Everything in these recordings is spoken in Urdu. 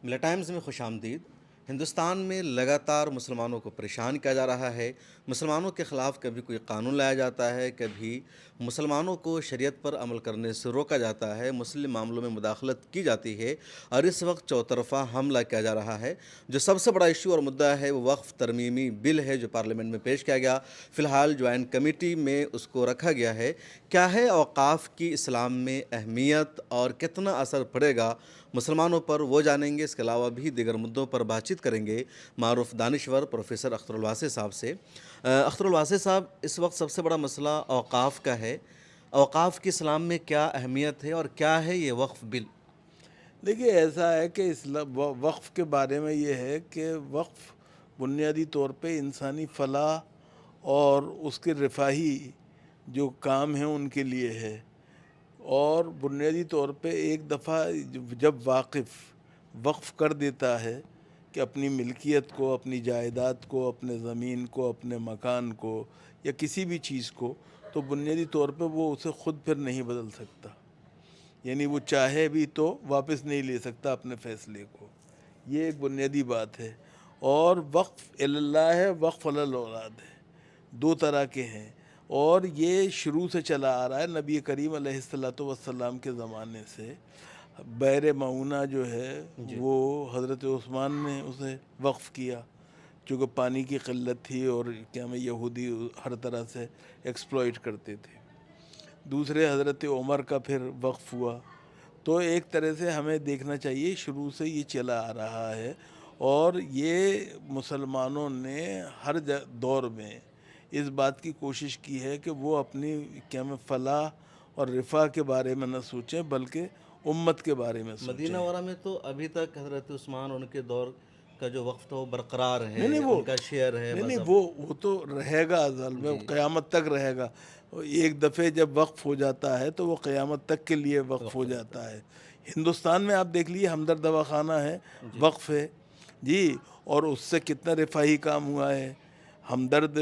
ملا ٹائمز میں خوش آمدید۔ ہندوستان میں لگاتار مسلمانوں کو پریشان کیا جا رہا ہے۔ مسلمانوں کے خلاف کبھی کوئی قانون لایا جاتا ہے، کبھی مسلمانوں کو شریعت پر عمل کرنے سے روکا جاتا ہے، مسلم معاملوں میں مداخلت کی جاتی ہے، اور اس وقت چوطرفہ حملہ کیا جا رہا ہے۔ جو سب سے بڑا ایشو اور مدعا ہے وہ وقف ترمیمی بل ہے جو پارلیمنٹ میں پیش کیا گیا۔ فی الحال جوائنٹ کمیٹی میں اس کو رکھا گیا ہے۔ کیا ہے اوقاف کی اسلام میں اہمیت اور کتنا اثر پڑے گا مسلمانوں پر، وہ جانیں گے۔ اس کے علاوہ بھی دیگر مدعوں پر بات چیت کریں گے معروف دانشور پروفیسر اختر الواسع صاحب سے۔ اختر الواسع صاحب، اس وقت سب سے بڑا مسئلہ اوقاف کا ہے۔ اوقاف کی اسلام میں کیا اہمیت ہے اور کیا ہے یہ وقف بل؟ دیکھیے، ایسا ہے کہ وقف کے بارے میں یہ ہے کہ وقف بنیادی طور پہ انسانی فلاح اور اس کے رفاہی جو کام ہیں ان کے لیے ہے، اور بنیادی طور پہ ایک دفعہ جب واقف وقف کر دیتا ہے کہ اپنی ملکیت کو، اپنی جائیداد کو، اپنے زمین کو، اپنے مکان کو یا کسی بھی چیز کو، تو بنیادی طور پہ وہ اسے خود پھر نہیں بدل سکتا، یعنی وہ چاہے بھی تو واپس نہیں لے سکتا اپنے فیصلے کو۔ یہ ایک بنیادی بات ہے۔ اور وقف اللہ ہے، وقف الاولاد ہے، دو طرح کے ہیں، اور یہ شروع سے چلا آ رہا ہے نبی کریم علیہ السلام کے زمانے سے۔ بحر معونہ جو ہے وہ حضرت عثمان نے اسے وقف کیا، چونکہ پانی کی قلت تھی اور کیا میں یہودی ہر طرح سے ایکسپلائٹ کرتے تھے۔ دوسرے حضرت عمر کا پھر وقف ہوا۔ تو ایک طرح سے ہمیں دیکھنا چاہیے شروع سے یہ چلا آ رہا ہے، اور یہ مسلمانوں نے ہر دور میں اس بات کی کوشش کی ہے کہ وہ اپنی کیا میں فلاح اور رفاہ کے بارے میں نہ سوچیں بلکہ امت کے بارے میں مدینہ سوچیں۔ ورہ میں تو ابھی تک حضرت عثمان ان کے دور کا جو وقف تھا وہ برقرار نہیں ہے، نہیں وہ ان کا شیئر ہے، نہیں نہیں مذہب۔ وہ تو رہے گا ازل میں، قیامت تک رہے گا۔ ایک دفعہ جب وقف ہو جاتا ہے تو وہ قیامت تک کے لیے وقف ہو جاتا ہے۔ ہندوستان میں آپ دیکھ لیے ہمدرد دواخانہ ہے، وقف ہے جی، اور اس سے کتنا رفاہی کام ہوا ہے۔ ہمدرد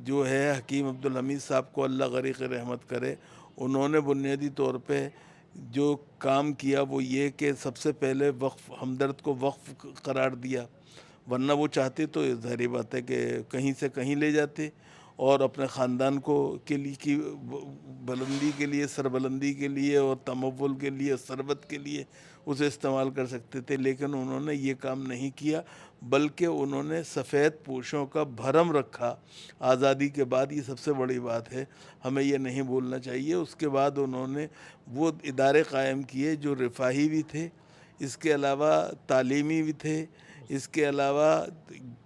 جو ہے حکیم عبدالحمید صاحب کو اللہ غریق رحمت کرے، انہوں نے بنیادی طور پہ جو کام کیا وہ یہ کہ سب سے پہلے وقف ہمدرد کو وقف قرار دیا، ورنہ وہ چاہتے تو ظاہری بات ہے کہ کہیں سے کہیں لے جاتے اور اپنے خاندان کو کے لیے کی بلندی کے لیے، سربلندی کے لیے اور تمول کے لیے، ثروت کے لیے اسے استعمال کر سکتے تھے، لیکن انہوں نے یہ کام نہیں کیا، بلکہ انہوں نے سفید پوشوں کا بھرم رکھا آزادی کے بعد۔ یہ سب سے بڑی بات ہے، ہمیں یہ نہیں بولنا چاہیے۔ اس کے بعد انہوں نے وہ ادارے قائم کیے جو رفاہی بھی تھے، اس کے علاوہ تعلیمی بھی تھے، اس کے علاوہ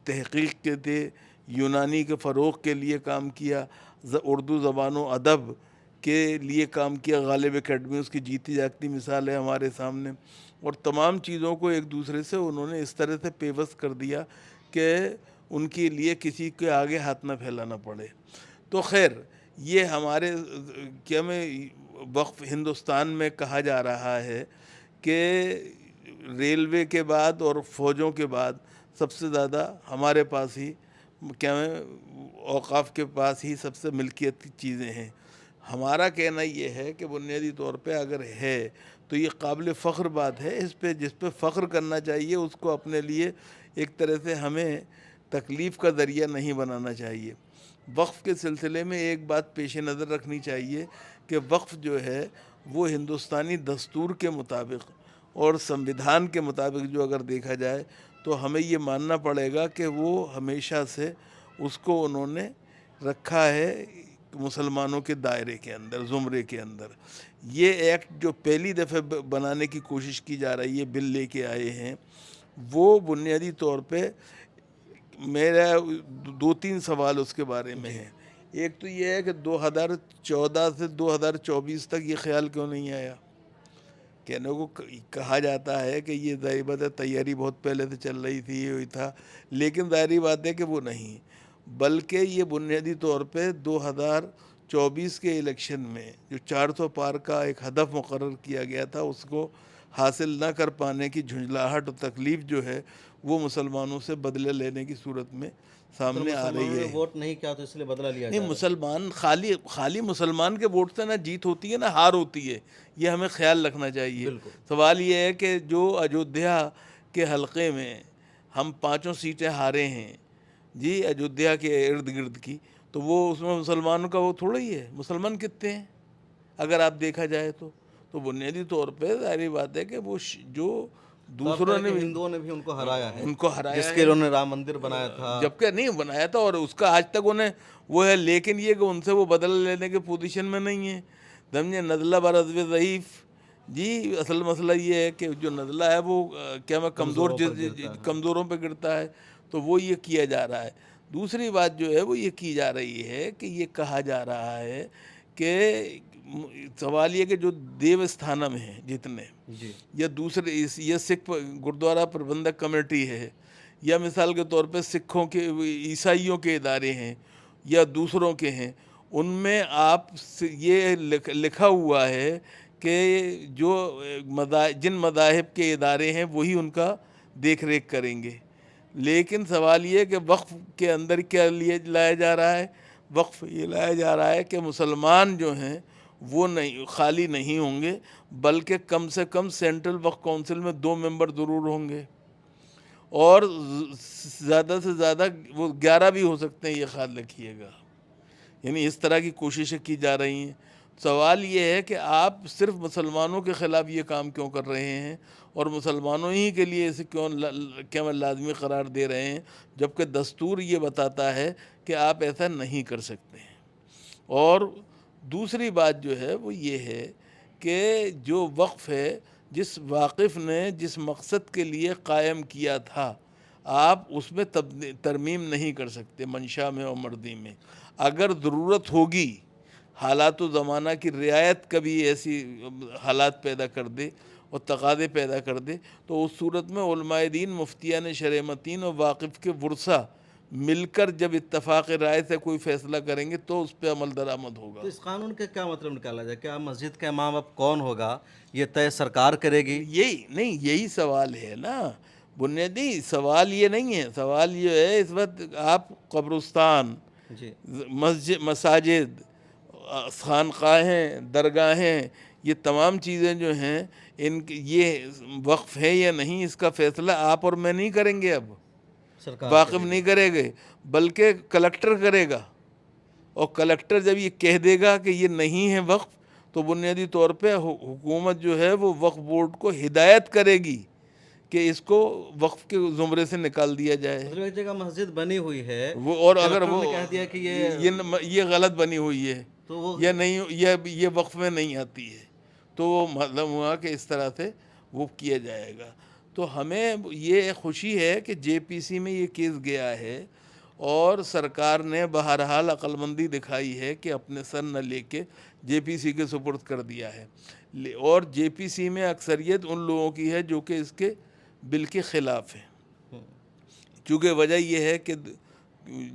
تحقیق کے تھے، یونانی کے فروغ کے لیے کام کیا، اردو زبان و ادب کے لیے کام کیا۔ غالب اکیڈمی اس کی جیتی جاگتی مثال ہے ہمارے سامنے، اور تمام چیزوں کو ایک دوسرے سے انہوں نے اس طرح سے پیوست کر دیا کہ ان کے لیے کسی کے آگے ہاتھ نہ پھیلانا پڑے۔ تو خیر، یہ ہمارے کیا میں وقف ہندوستان میں کہا جا رہا ہے کہ ریلوے کے بعد اور فوجوں کے بعد سب سے زیادہ ہمارے پاس ہی کیا میں اوقاف کے پاس ہی سب سے ملکیت کی چیزیں ہیں۔ ہمارا کہنا یہ ہے کہ بنیادی طور پہ اگر ہے تو یہ قابل فخر بات ہے، جس پہ فخر کرنا چاہیے، اس کو اپنے لیے ایک طرح سے ہمیں تکلیف کا ذریعہ نہیں بنانا چاہیے۔ وقف کے سلسلے میں ایک بات پیش نظر رکھنی چاہیے کہ وقف جو ہے وہ ہندوستانی دستور کے مطابق اور سمویدھان کے مطابق جو اگر دیکھا جائے تو ہمیں یہ ماننا پڑے گا کہ وہ ہمیشہ سے اس کو انہوں نے رکھا ہے مسلمانوں کے دائرے کے اندر، زمرے کے اندر۔ یہ ایکٹ جو پہلی دفعہ بنانے کی کوشش کی جا رہی ہے، بل لے کے آئے ہیں، وہ بنیادی طور پہ میرا دو تین سوال اس کے بارے میں ہیں۔ ایک تو یہ ہے کہ 2014 سے 2024 تک یہ خیال کیوں نہیں آیا؟ کہنے کو کہا جاتا ہے کہ یہ ظاہری بات ہے، تیاری بہت پہلے سے چل رہی تھی، یہ تھا، لیکن ظاہری بات ہے کہ وہ نہیں، بلکہ یہ بنیادی طور پہ 2024 کے الیکشن میں جو 400 پار کا ایک ہدف مقرر کیا گیا تھا، اس کو حاصل نہ کر پانے کی جھنجھلاہٹ اور تکلیف جو ہے وہ مسلمانوں سے بدلے لینے کی صورت میں سامنے آ رہی مسلمانوں نے ہے۔ ووٹ نہیں کیا تو اس لیے بدلہ لیا نہیں، جا رہا ہے۔ مسلمان خالی مسلمان کے ووٹ سے نہ جیت ہوتی ہے نہ ہار ہوتی ہے، یہ ہمیں خیال رکھنا چاہیے۔ بالکل۔ سوال یہ ہے کہ جو ایودھیا کے حلقے میں ہم 5 سیٹیں ہارے ہیں جی ایودھیا کے ارد گرد کی، تو وہ اس میں مسلمانوں کا وہ تھوڑا ہی ہے، مسلمان کتنے ہیں اگر آپ دیکھا جائے تو بنیادی طور پہ ظاہری بات ہے کہ وہ جو دوسروں نے بھی ہندوؤں نے بھی ان کو ہرایا ہے، ان کو ہرایا جس ہے، کے انہوں نے رام مندر بنایا تھا۔ جبکہ نہیں بنایا تھا اور اس کا آج تک انہیں وہ ہے، لیکن یہ کہ ان سے وہ بدلہ لینے کے پوزیشن میں نہیں ہے، سمجھے، نزلہ برضو ضعیف جی۔ اصل مسئلہ یہ ہے کہ جو نزلہ ہے وہ کیا میں کمزور کمزوروں پر گرتا ہے۔ کمزوروں پہ گرتا ہے، تو وہ یہ کیا جا رہا ہے۔ دوسری بات جو ہے وہ یہ کی جا رہی ہے کہ یہ کہا جا رہا ہے کہ سوال یہ کہ جو دیو استھانم ہیں جتنے، جی یا دوسرے یہ سکھ گردوارہ پربندھک کمیٹی ہے، یا مثال کے طور پہ سکھوں کے عیسائیوں کے ادارے ہیں یا دوسروں کے ہیں، ان میں آپ یہ لکھا ہوا ہے کہ جو جن مذاہب کے ادارے ہیں وہی ان کا دیکھ ریکھ کریں گے۔ لیکن سوال یہ کہ وقف کے اندر کیا لایا جا رہا ہے؟ وقف یہ لایا جا رہا ہے کہ مسلمان جو ہیں وہ نہیں خالی نہیں ہوں گے، بلکہ کم سے کم سینٹرل وقف کونسل میں 2 ممبر ضرور ہوں گے، اور زیادہ سے زیادہ وہ 11 بھی ہو سکتے ہیں، یہ خیال رکھیے گا۔ یعنی اس طرح کی کوششیں کی جا رہی ہیں۔ سوال یہ ہے کہ آپ صرف مسلمانوں کے خلاف یہ کام کیوں کر رہے ہیں، اور مسلمانوں ہی کے لیے اسے کیوں لازمی قرار دے رہے ہیں، جبکہ دستور یہ بتاتا ہے کہ آپ ایسا نہیں کر سکتے ہیں۔ اور دوسری بات جو ہے وہ یہ ہے کہ جو وقف ہے، جس واقف نے جس مقصد کے لیے قائم کیا تھا، آپ اس میں ترمیم نہیں کر سکتے، منشا میں اور مردی میں۔ اگر ضرورت ہوگی، حالات و زمانہ کی رعایت کبھی ایسی حالات پیدا کر دے اور تقاضے پیدا کر دے، تو اس صورت میں علماء دین، مفتیان شرع متین اور واقف کے ورثہ مل کر جب اتفاق رائے سے کوئی فیصلہ کریں گے تو اس پہ عمل درآمد ہوگا۔ تو اس قانون کا کیا مطلب نکالا جائے؟ کیا مسجد کا امام اب کون ہوگا یہ طے سرکار کرے گی؟ یہی سوال ہے نا، بنیادی سوال یہ نہیں ہے۔ سوال یہ ہے اس وقت آپ قبرستان، جی مساجد، خانقاہیں، درگاہیں، یہ تمام چیزیں جو ہیں یہ وقف ہے یا نہیں، اس کا فیصلہ آپ اور میں نہیں کریں گے، اب سرکار واقف کرے گی۔ نہیں کرے گے، بلکہ کلکٹر کرے گا۔ اور کلکٹر جب یہ کہہ دے گا کہ یہ نہیں ہے وقف، تو بنیادی طور پہ حکومت جو ہے وہ وقف بورڈ کو ہدایت کرے گی کہ اس کو وقف کے زمرے سے نکال دیا جائے۔ مطلب ایک جگہ مسجد بنی ہوئی ہے، وہ اور اگر کلکٹر وہ نے کہہ دیا کہ یہ غلط بنی ہوئی ہے، تو وہ یا نہیں، یہ وقف میں نہیں آتی ہے، تو وہ مطلب ہوا کہ اس طرح سے وہ کیا جائے گا۔ تو ہمیں یہ خوشی ہے کہ جے پی سی میں یہ کیس گیا ہے، اور سرکار نے بہرحال عقل مندی دکھائی ہے کہ اپنے سر نہ لے کے جے پی سی کے سپرد کر دیا ہے، اور جے پی سی میں اکثریت ان لوگوں کی ہے جو کہ اس کے بل کے خلاف ہیں۔ چونکہ وجہ یہ ہے کہ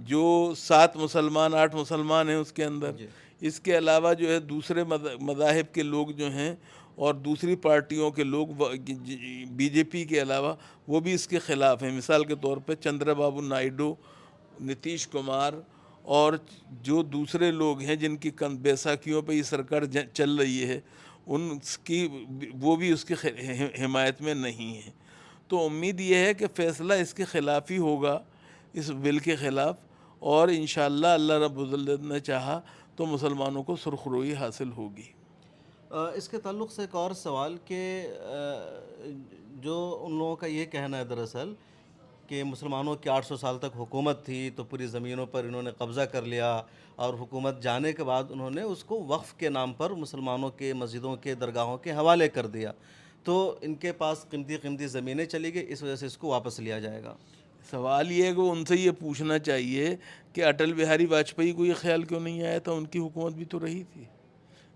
جو 7 مسلمان 8 مسلمان ہیں اس کے اندر، اس کے علاوہ جو ہے دوسرے مذاہب کے لوگ جو ہیں اور دوسری پارٹیوں کے لوگ، بی جے پی کے علاوہ، وہ بھی اس کے خلاف ہیں۔ مثال کے طور پہ چندرا بابو نائیڈو، نتیش کمار، اور جو دوسرے لوگ ہیں جن کی بیساکھیوں پہ یہ سرکار چل رہی ہے، وہ بھی اس کی حمایت میں نہیں ہیں۔ تو امید یہ ہے کہ فیصلہ اس کے خلاف ہی ہوگا، اس بل کے خلاف، اور انشاءاللہ اللہ رب العزت نے چاہا تو مسلمانوں کو سرخروئی حاصل ہوگی۔ اس کے تعلق سے ایک اور سوال کہ جو ان لوگوں کا یہ کہنا ہے دراصل کہ مسلمانوں کی 800 سال تک حکومت تھی، تو پوری زمینوں پر انہوں نے قبضہ کر لیا، اور حکومت جانے کے بعد انہوں نے اس کو وقف کے نام پر مسلمانوں کے مسجدوں کے درگاہوں کے حوالے کر دیا، تو ان کے پاس قیمتی زمینیں چلی گئی، اس وجہ سے اس کو واپس لیا جائے گا۔ سوال یہ ہے کہ ان سے یہ پوچھنا چاہیے کہ اٹل بہاری واجپئی کو یہ خیال کیوں نہیں آیا تھا؟ ان کی حکومت بھی تو رہی تھی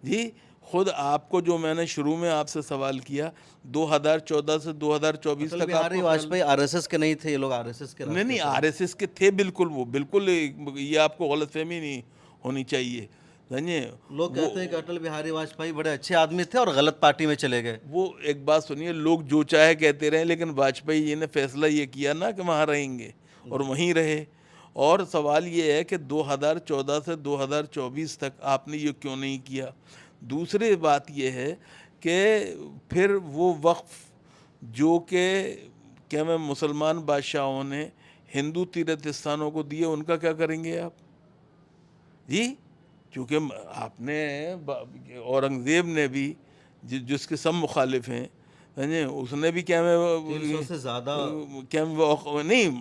جی۔ خود آپ کو جو میں نے شروع میں آپ سے سوال کیا، 2014 سے 2024 اٹل تک آپ بہاری کو واجپئی آر ایس ایس کے نہیں تھے، یہ لوگ آر ایس ایس کے راستے نہیں آر ایس ایس کے تھے، بالکل، وہ بالکل، یہ آپ کو غلط فہمی نہیں ہونی چاہیے، سمجھے۔ لوگ کہتے ہیں کہ اٹل بہاری واجپئی بڑے اچھے آدمی تھے اور غلط پارٹی میں چلے گئے۔ وہ ایک بات سنیے، لوگ جو چاہے کہتے رہیں، لیکن واجپئی جی نے فیصلہ یہ کیا نا کہ وہاں رہیں گے، اور وہیں رہے۔ اور سوال یہ ہے کہ 2014 سے 2024 تک آپ نے یہ کیوں نہیں کیا؟ دوسری بات یہ ہے کہ پھر وہ وقف جو کہ کیا میں مسلمان بادشاہوں نے ہندو تیرتھ استھانوں کو دیے، ان کا کیا کریں گے آپ؟ جی چونکہ آپ نے اورنگزیب نے بھی جس کے سب مخالف ہیں اس نے بھی کیا 300 سے زیادہ کیا نہیں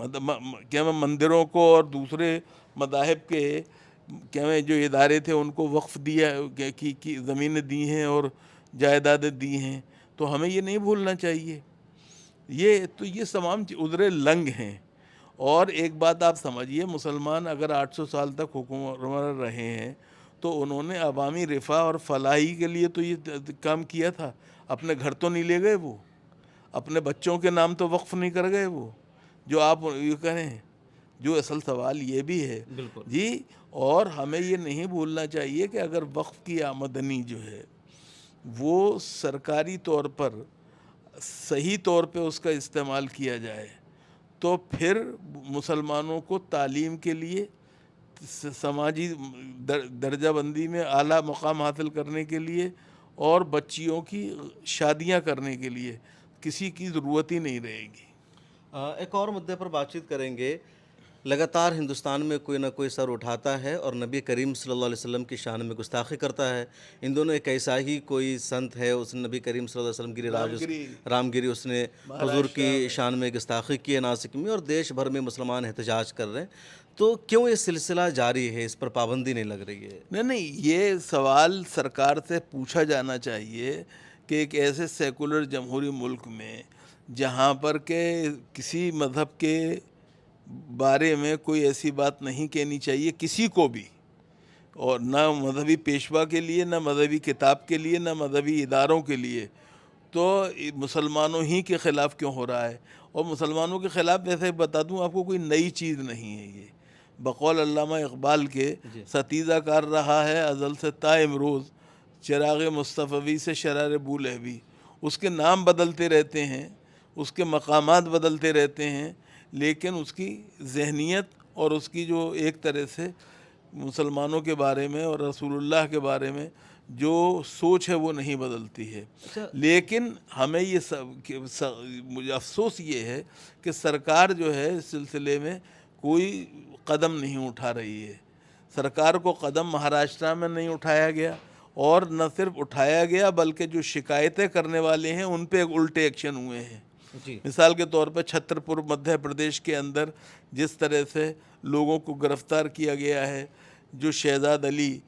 کیا میں مندروں کو اور دوسرے مذاہب کے کیا میں جو ادارے تھے ان کو وقف دیا کی زمینیں دی ہیں اور جائیدادیں دی ہیں. تو ہمیں یہ نہیں بھولنا چاہیے. یہ تمام عذرے لنگ ہیں. اور ایک بات آپ سمجھیے، مسلمان اگر 800 سال تک حکمران رہے ہیں تو انہوں نے عوامی رفاہ اور فلاحی کے لیے تو یہ کام کیا تھا. اپنے گھر تو نہیں لے گئے، وہ اپنے بچوں کے نام تو وقف نہیں کر گئے وہ، جو آپ یہ کہیں. جو اصل سوال یہ بھی ہے بالکل جی. اور ہمیں یہ نہیں بھولنا چاہیے کہ اگر وقف کی آمدنی جو ہے وہ سرکاری طور پر صحیح طور پہ اس کا استعمال کیا جائے تو پھر مسلمانوں کو تعلیم کے لیے، سماجی درجہ بندی میں اعلیٰ مقام حاصل کرنے کے لیے اور بچیوں کی شادیاں کرنے کے لیے کسی کی ضرورت ہی نہیں رہے گی. ایک اور مدعے پر بات چیت کریں گے. لگاتار ہندوستان میں کوئی نہ کوئی سر اٹھاتا ہے اور نبی کریم صلی اللہ علیہ وسلم کی شان میں گستاخی کرتا ہے. ان دونوں ایک ایسا ہی کوئی سنت ہے، اس نے نبی کریم صلی اللہ علیہ وسلم گری راج رام گری اس نے حضور کی شان میں گستاخی کی ہے ناسک میں، اور دیش بھر میں مسلمان احتجاج کر رہے ہیں. تو کیوں یہ سلسلہ جاری ہے، اس پر پابندی نہیں لگ رہی ہے؟ نہیں یہ سوال سرکار سے پوچھا جانا چاہیے کہ ایک ایسے سیکولر جمہوری ملک میں جہاں پر کہ کسی مذہب کے بارے میں کوئی ایسی بات نہیں کہنی چاہیے کسی کو بھی، اور نہ مذہبی پیشوا کے لیے، نہ مذہبی کتاب کے لیے، نہ مذہبی اداروں کے لیے، تو مسلمانوں ہی کے خلاف کیوں ہو رہا ہے؟ اور مسلمانوں کے خلاف ویسے بتا دوں آپ کو کوئی نئی چیز نہیں ہے. یہ بقول علامہ اقبال کے ستیزہ کار رہا ہے ازل سے تا امروز، چراغ مصطفی سے شرار بولہبی. اس کے نام بدلتے رہتے ہیں، اس کے مقامات بدلتے رہتے ہیں، لیکن اس کی ذہنیت اور اس کی جو ایک طرح سے مسلمانوں کے بارے میں اور رسول اللہ کے بارے میں جو سوچ ہے وہ نہیں بدلتی ہے. لیکن ہمیں یہ مجھے افسوس یہ ہے کہ سرکار جو ہے اس سلسلے میں کوئی قدم نہیں اٹھا رہی ہے. سرکار کو قدم مہاراشٹرا میں نہیں اٹھایا گیا، اور نہ صرف اٹھایا گیا بلکہ جو شکایتیں کرنے والے ہیں ان پہ الٹے ایکشن ہوئے ہیں. مثال کے طور پہ چھترپور مدھیہ پردیش کے اندر جس طرح سے لوگوں کو گرفتار کیا گیا ہے، جو شہزاد علی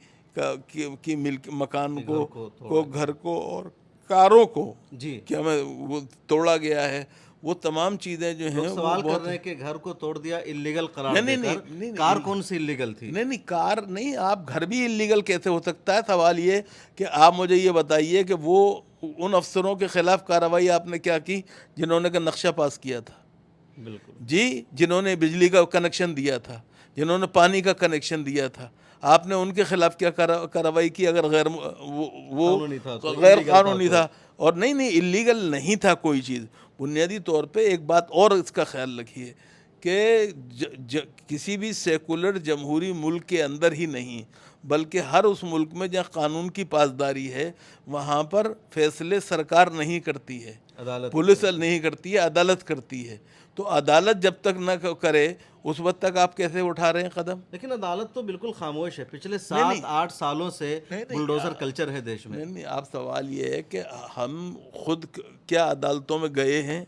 کی مکان کو گھر کو اور کاروں کو کیا میں وہ توڑا گیا ہے، وہ تمام چیزیں جو ہیں سوال کر رہے ہیں کہ گھر کو توڑ دیا اللیگل قرار دے کر. کار کون سی اللیگل تھی؟ نہیں کار نہیں. آپ گھر بھی اللیگل کیسے ہو سکتا ہے؟ سوال یہ کہ آپ مجھے یہ بتائیے کہ وہ ان افسروں کے خلاف کارروائی آپ نے کیا کی جنہوں نے نقشہ پاس کیا تھا؟ بالکل جی، جنہوں نے بجلی کا کنیکشن دیا تھا، جنہوں نے پانی کا کنیکشن دیا تھا، آپ نے ان کے خلاف کیا کارروائی کی اگر وہ غیر قانونی تھا؟ اور نہیں اللیگل نہیں تھا کوئی چیز. بنیادی طور پہ ایک بات اور اس کا خیال رکھیے کہ کسی بھی سیکولر جمہوری ملک کے اندر ہی نہیں بلکہ ہر اس ملک میں جہاں قانون کی پاسداری ہے وہاں پر فیصلے سرکار نہیں کرتی ہے، پولیس نہیں کرتی ہے، عدالت کرتی ہے. تو عدالت جب تک نہ کرے اس وقت تک آپ کیسے اٹھا رہے ہیں قدم؟ لیکن عدالت تو بالکل خاموش ہے. پچھلے 7-8 سالوں سے بلڈوزر کلچر ہے دیش میں. نہیں آپ سوال یہ ہے کہ ہم خود کیا عدالتوں میں گئے ہیں،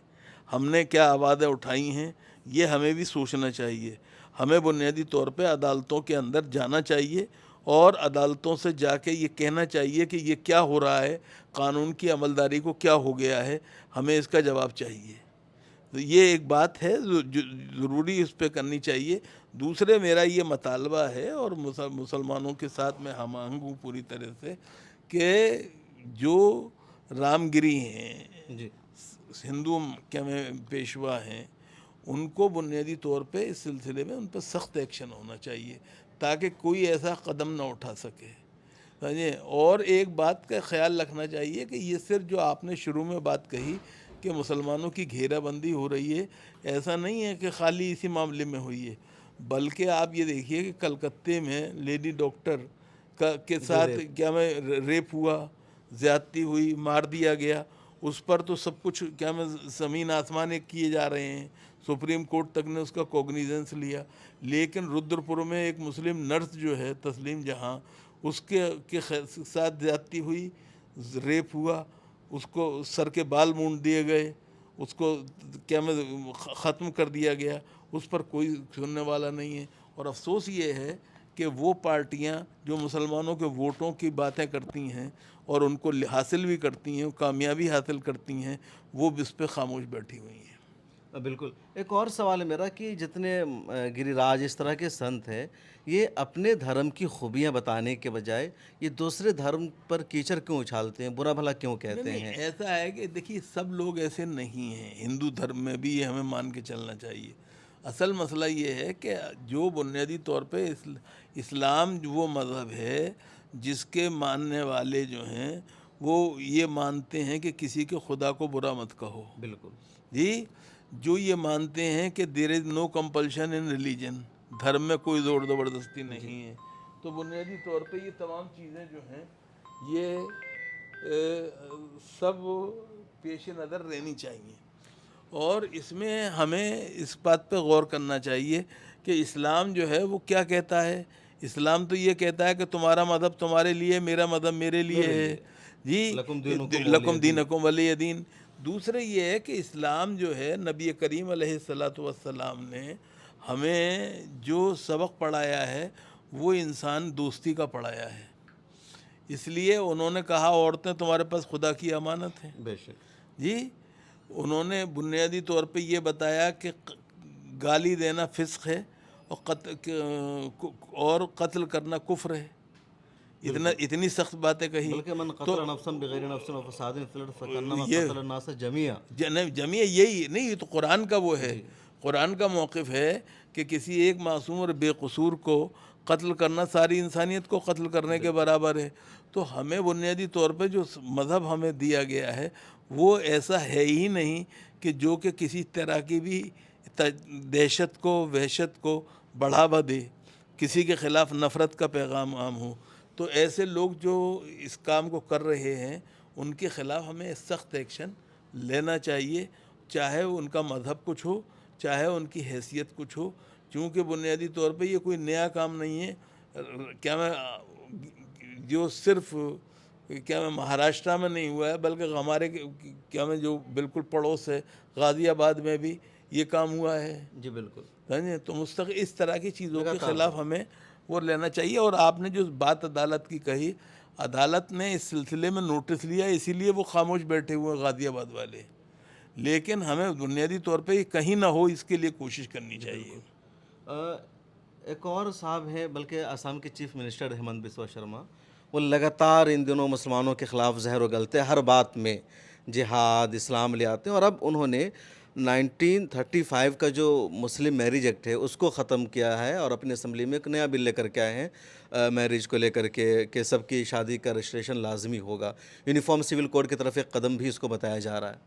ہم نے کیا آوازیں اٹھائی ہیں، یہ ہمیں بھی سوچنا چاہیے. ہمیں بنیادی طور پہ عدالتوں کے اندر جانا چاہیے اور عدالتوں سے جا کے یہ کہنا چاہیے کہ یہ کیا ہو رہا ہے، قانون کی عملداری کو کیا ہو گیا ہے، ہمیں اس کا جواب چاہیے. یہ ایک بات ہے ضروری اس پہ کرنی چاہیے. دوسرے میرا یہ مطالبہ ہے اور مسلمانوں کے ساتھ میں ہم آہنگ ہوں پوری طرح سے کہ جو رام گری ہیں، ہندو کیا میں پیشوا ہیں، ان کو بنیادی طور پہ اس سلسلے میں ان پہ سخت ایکشن ہونا چاہیے تاکہ کوئی ایسا قدم نہ اٹھا سکے. اور ایک بات کا خیال رکھنا چاہیے کہ یہ صرف جو آپ نے شروع میں بات کہی کہ مسلمانوں کی گھیرا بندی ہو رہی ہے، ایسا نہیں ہے کہ خالی اسی معاملے میں ہوئی ہے، بلکہ آپ یہ دیکھیے کہ کلکتے میں لیڈی ڈاکٹر کے ساتھ کیا میں ریپ ہوا، زیادتی ہوئی، مار دیا گیا، اس پر تو سب کچھ کیا میں زمین آسمان ایک کیے جا رہے ہیں، سپریم کورٹ تک نے اس کا کوگنیزنس لیا. لیکن رودر پور میں ایک مسلم نرس جو ہے تسلیم جہاں، اس کے ساتھ زیادتی ہوئی، ریپ ہوا، اس کو سر کے بال مونڈ دیے گئے، اس کو کیا میں ختم کر دیا گیا، اس پر کوئی سننے والا نہیں ہے. اور افسوس یہ ہے کہ وہ پارٹیاں جو مسلمانوں کے ووٹوں کی باتیں کرتی ہیں اور ان کو حاصل بھی کرتی ہیں، کامیابی حاصل کرتی ہیں، وہ اس پہ خاموش بیٹھی ہوئی ہیں. بالکل. ایک اور سوال ہے میرا کہ جتنے گری راج اس طرح کے سنت ہیں، یہ اپنے دھرم کی خوبیاں بتانے کے بجائے یہ دوسرے دھرم پر کیچڑ کیوں اچھالتے ہیں، برا بھلا کیوں کہتے نہیں، ہیں؟ ایسا ہے کہ دیکھیے سب لوگ ایسے نہیں ہیں. ہندو دھرم میں بھی یہ ہمیں مان کے چلنا چاہیے. اصل مسئلہ یہ ہے کہ جو بنیادی طور پہ اسلام وہ مذہب ہے جس کے ماننے والے جو ہیں وہ یہ مانتے ہیں کہ کسی کے خدا کو برا مت کہو. بالکل. جی، جو یہ مانتے ہیں کہ دیر از نو کمپلشن ان ریلیجن، دھرم میں کوئی زور زبردستی نہیں ہے. تو بنیادی طور پہ یہ تمام چیزیں جو ہیں یہ سب پیش نظر رہنی چاہیے. اور اس میں ہمیں اس بات پہ غور کرنا چاہیے کہ اسلام جو ہے وہ کیا کہتا ہے. اسلام تو یہ کہتا ہے کہ تمہارا مذہب تمہارے لیے، میرا مذہب میرے لیے ہے. جی، لکم دینکم لکم ولی دین. دینکم ولی دین. دوسرے یہ ہے کہ اسلام جو ہے نبی کریم علیہ الصلاۃ والسلام نے ہمیں جو سبق پڑھایا ہے وہ انسان دوستی کا پڑھایا ہے. اس لیے انہوں نے کہا عورتیں تمہارے پاس خدا کی امانت ہیں. بے شک. جی، انہوں نے بنیادی طور پہ یہ بتایا کہ گالی دینا فسق ہے اور قتل کرنا کفر ہے. اتنی سخت باتیں کہی. بلکہ من تو قتل نفسا بغیر نفس و فساد فی الارض فکانما یہ قتل الناس جميعا. جمعیہ یہی نہیں، یہ تو قرآن کا وہ ہے. قرآن کا موقف ہے کہ کسی ایک معصوم اور بے قصور کو قتل کرنا ساری انسانیت کو قتل کرنے کے برابر ہے. تو ہمیں بنیادی طور پہ جو مذہب ہمیں دیا گیا ہے وہ ایسا ہے ہی نہیں کہ جو کہ کسی طرح کی بھی دہشت کو، وحشت کو بڑھاوا دے، کسی کے خلاف نفرت کا پیغام عام ہو. تو ایسے لوگ جو اس کام کو کر رہے ہیں ان کے خلاف ہمیں سخت ایکشن لینا چاہیے، چاہے ان کا مذہب کچھ ہو، چاہے ان کی حیثیت کچھ ہو. چونکہ بنیادی طور پہ یہ کوئی نیا کام نہیں ہے. کیا میں جو صرف کیا میں مہاراشٹرا میں نہیں ہوا ہے بلکہ ہمارے کیا میں جو بالکل پڑوس ہے غازی آباد میں بھی یہ کام ہوا ہے. جی بالکل. تو مستقل اس طرح کی چیزوں کے لگاتار خلاف ہمیں وہ لینا چاہیے. اور آپ نے جو بات عدالت کی کہی، عدالت نے اس سلسلے میں نوٹس لیا، اسی لیے وہ خاموش بیٹھے ہوئے غازی آباد والے. لیکن ہمیں بنیادی طور پہ یہ کہیں نہ ہو اس کے لیے کوشش کرنی چاہیے. ایک اور صاحب ہیں بلکہ آسام کے چیف منسٹر ہیمنت بسوا شرما، وہ لگاتار ان دنوں مسلمانوں کے خلاف زہر و غلطے ہر بات میں جہاد اسلام لے آتے ہیں. اور اب انہوں نے 1935 کا جو مسلم میرج ایکٹ ہے اس کو ختم کیا ہے اور اپنی اسمبلی میں ایک نیا بل لے کر کے آئے ہیں میرج کو لے کر کے کہ سب کی شادی کا رجسٹریشن لازمی ہوگا. یونیفارم سول کوڈ کی طرف ایک قدم بھی اس کو بتایا جا رہا ہے.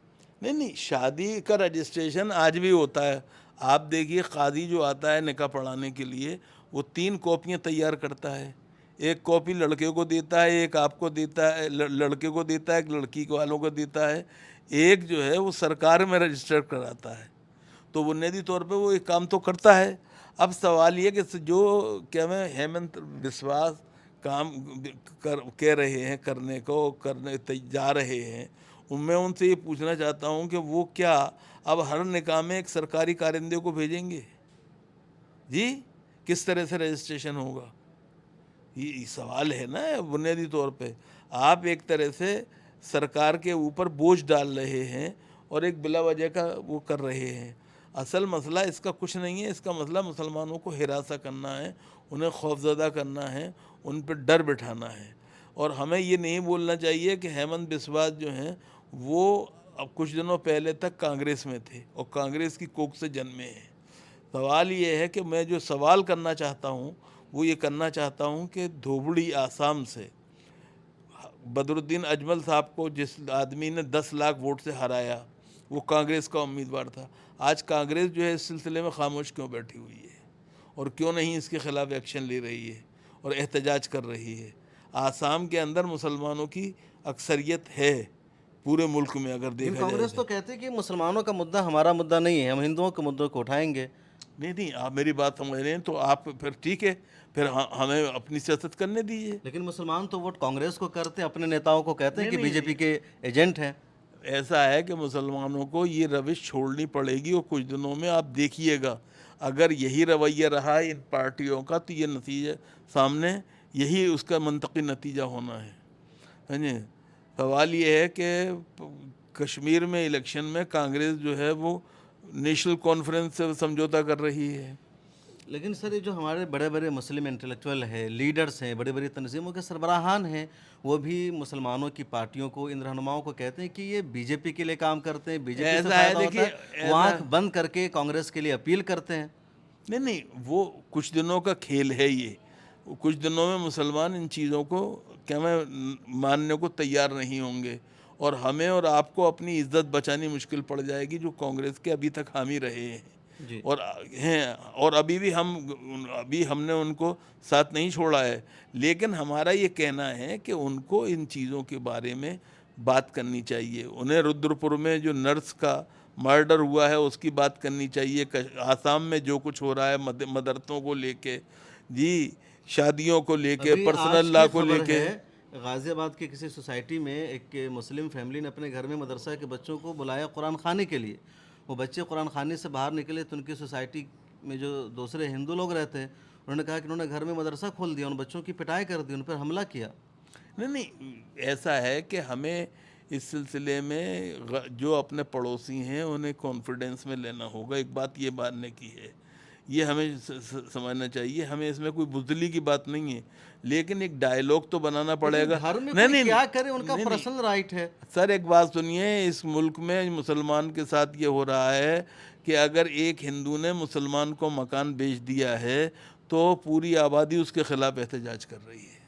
نہیں، شادی کا رجسٹریشن آج بھی ہوتا ہے. آپ دیکھیے قاضی جو آتا ہے نکاح پڑھانے کے لیے وہ 3 کاپیاں تیار کرتا ہے. ایک کاپی لڑکے کو دیتا ہے، ایک آپ کو دیتا ہے، لڑکے کو دیتا ہے، ایک لڑکی والوں کو دیتا ہے، ایک جو ہے وہ سرکار میں رجسٹر کراتا ہے. تو بنیادی طور پہ وہ ایک کام تو کرتا ہے. اب سوال یہ کہ جو کیا میں ہیمنت بسوا کام کہہ رہے ہیں کرنے جا رہے ہیں، میں ان سے یہ پوچھنا چاہتا ہوں کہ وہ کیا اب ہر نکاح میں ایک سرکاری کارندے کو بھیجیں گے؟ جی، کس طرح سے رجسٹریشن ہوگا؟ یہ سوال ہے نا. بنیادی طور پہ آپ ایک طرح سے سرکار کے اوپر بوجھ ڈال رہے ہیں اور ایک بلا وجہ کا وہ کر رہے ہیں. اصل مسئلہ اس کا کچھ نہیں ہے. اس کا مسئلہ مسلمانوں کو ہراساں کرنا ہے، انہیں خوفزدہ کرنا ہے، ان پہ ڈر بٹھانا ہے. اور ہمیں یہ نہیں بولنا چاہیے کہ ہیمنت بسوا جو ہیں وہ اب کچھ دنوں پہلے تک کانگریس میں تھے اور کانگریس کی کوکھ سے جنمے ہیں. سوال یہ ہے کہ میں جو سوال کرنا چاہتا ہوں وہ یہ کرنا چاہتا ہوں کہ دھوبڑی آسام سے بدر الدین اجمل صاحب کو جس آدمی نے 10 لاکھ ووٹ سے ہرایا، وہ کانگریس کا امیدوار تھا. آج کانگریس جو ہے اس سلسلے میں خاموش کیوں بیٹھی ہوئی ہے اور کیوں نہیں اس کے خلاف ایکشن لے رہی ہے اور احتجاج کر رہی ہے؟ آسام کے اندر مسلمانوں کی اکثریت ہے، پورے ملک میں اگر لیکن دیکھا جائے کانگریس تو کہتے ہیں کہ مسلمانوں کا مدعا ہمارا مدعا نہیں ہے، ہم ہندوؤں کے مدعوں کو اٹھائیں گے۔ نہیں آپ میری بات سمجھ رہے ہیں تو آپ پھر ٹھیک ہے، پھر ہمیں اپنی سیاست کرنے دیجیے۔ لیکن مسلمان تو ووٹ کانگریس کو کرتے ہیں، اپنے نیتاؤں کو کہتے ہیں کہ نہیں بی جے پی کے ایجنٹ ہیں۔ ایسا ہے کہ مسلمانوں کو یہ روش چھوڑنی پڑے گی، اور کچھ دنوں میں آپ دیکھیے گا اگر یہی رویہ رہا ان پارٹیوں کا تو یہ نتیجہ سامنے یہی اس کا منطقی نتیجہ ہونا ہے۔ ہاں جی، سوال یہ ہے کہ کشمیر میں الیکشن میں کانگریس جو ہے وہ نیشنل کانفرنس سے سمجھوتا کر رہی ہے۔ لیکن سر یہ جو ہمارے بڑے بڑے مسلم انٹلیکچوئل ہیں، لیڈرز ہیں، بڑی بڑی تنظیموں کے سربراہان ہیں، وہ بھی مسلمانوں کی پارٹیوں کو، ان رہنماؤں کو کہتے ہیں کہ یہ بی جے پی کے لیے کام کرتے ہیں، بی جے پی سے ایسا ہے فائدہ ہوتا دیکھیے، ہے، وہ آنکھ بند کر کے کانگریس کے لیے اپیل کرتے ہیں۔ نہیں وہ کچھ دنوں کا کھیل ہے یہ، کچھ دنوں میں مسلمان ان چیزوں کو کیا میں ماننے کو تیار نہیں ہوں گے، اور ہمیں اور آپ کو اپنی عزت بچانی مشکل پڑ جائے گی جو کانگریس کے ابھی تک حامی رہے ہیں جی اور ہیں، اور ابھی ہم نے ان کو ساتھ نہیں چھوڑا ہے، لیکن ہمارا یہ کہنا ہے کہ ان کو ان چیزوں کے بارے میں بات کرنی چاہیے۔ انہیں رودر پور میں جو نرس کا مرڈر ہوا ہے اس کی بات کرنی چاہیے، آسام میں جو کچھ ہو رہا ہے مدرسوں کو لے کے، جی شادیوں کو لے کے، ابھی پرسنل آج لا کی کو لے خبر کے۔ ہے، غازی آباد کی کسی سوسائٹی میں ایک مسلم فیملی نے اپنے گھر میں مدرسہ کے بچوں کو بلایا قرآن خوانی کے لیے۔ وہ بچے قرآن خوانی سے باہر نکلے تو ان کی سوسائٹی میں جو دوسرے ہندو لوگ رہتے ہیں انہوں نے کہا کہ انہوں نے گھر میں مدرسہ کھول دیا، ان بچوں کی پٹائی کر دی، ان پر حملہ کیا۔ نہیں ایسا ہے کہ ہمیں اس سلسلے میں جو اپنے پڑوسی ہیں انہیں کانفیڈنس میں لینا ہوگا۔ ایک بات یہ ماننے کی ہے، یہ ہمیں سمجھنا چاہیے، ہمیں اس میں کوئی بزدلی کی بات نہیں ہے، لیکن ایک ڈائیلاگ تو بنانا پڑے لیکن گا۔ گھر میں نہیں کوئی نہیں کیا کرے، ان کا نہیں نہیں پرسنل رائٹ ہے۔ سر ایک بات سنیے، اس ملک میں مسلمان کے ساتھ یہ ہو رہا ہے کہ اگر ایک ہندو نے مسلمان کو مکان بیچ دیا ہے تو پوری آبادی اس کے خلاف احتجاج کر رہی ہے۔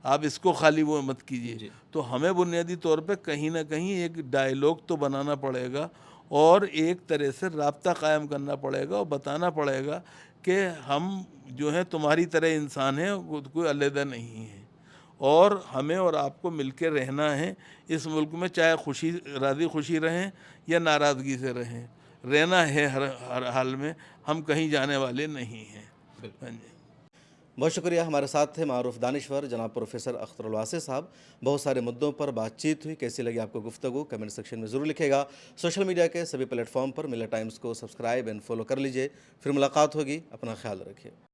آپ اس کو خالی وہ مت کیجیے۔ جی تو ہمیں بنیادی طور پہ کہیں نہ کہیں ایک ڈائیلاگ تو بنانا پڑے گا، اور ایک طرح سے رابطہ قائم کرنا پڑے گا اور بتانا پڑے گا کہ ہم جو ہیں تمہاری طرح انسان ہیں، کوئی علیحدہ نہیں ہے، اور ہمیں اور آپ کو مل کے رہنا ہے اس ملک میں، چاہے راضی خوشی رہیں یا ناراضگی سے رہیں، رہنا ہے ہر حال میں، ہم کہیں جانے والے نہیں ہیں۔ بالکل، ہاں جی، بہت شکریہ۔ ہمارے ساتھ تھے معروف دانشور جناب پروفیسر اختر الواسع صاحب۔ بہت سارے مدعوں پر بات چیت ہوئی، کیسی لگی آپ کو گفتگو کمنٹ سیکشن میں ضرور لکھے گا۔ سوشل میڈیا کے سبھی پلیٹ فارم پر ملت ٹائمز کو سبسکرائب اینڈ فالو کر لیجئے۔ پھر ملاقات ہوگی، اپنا خیال رکھیے۔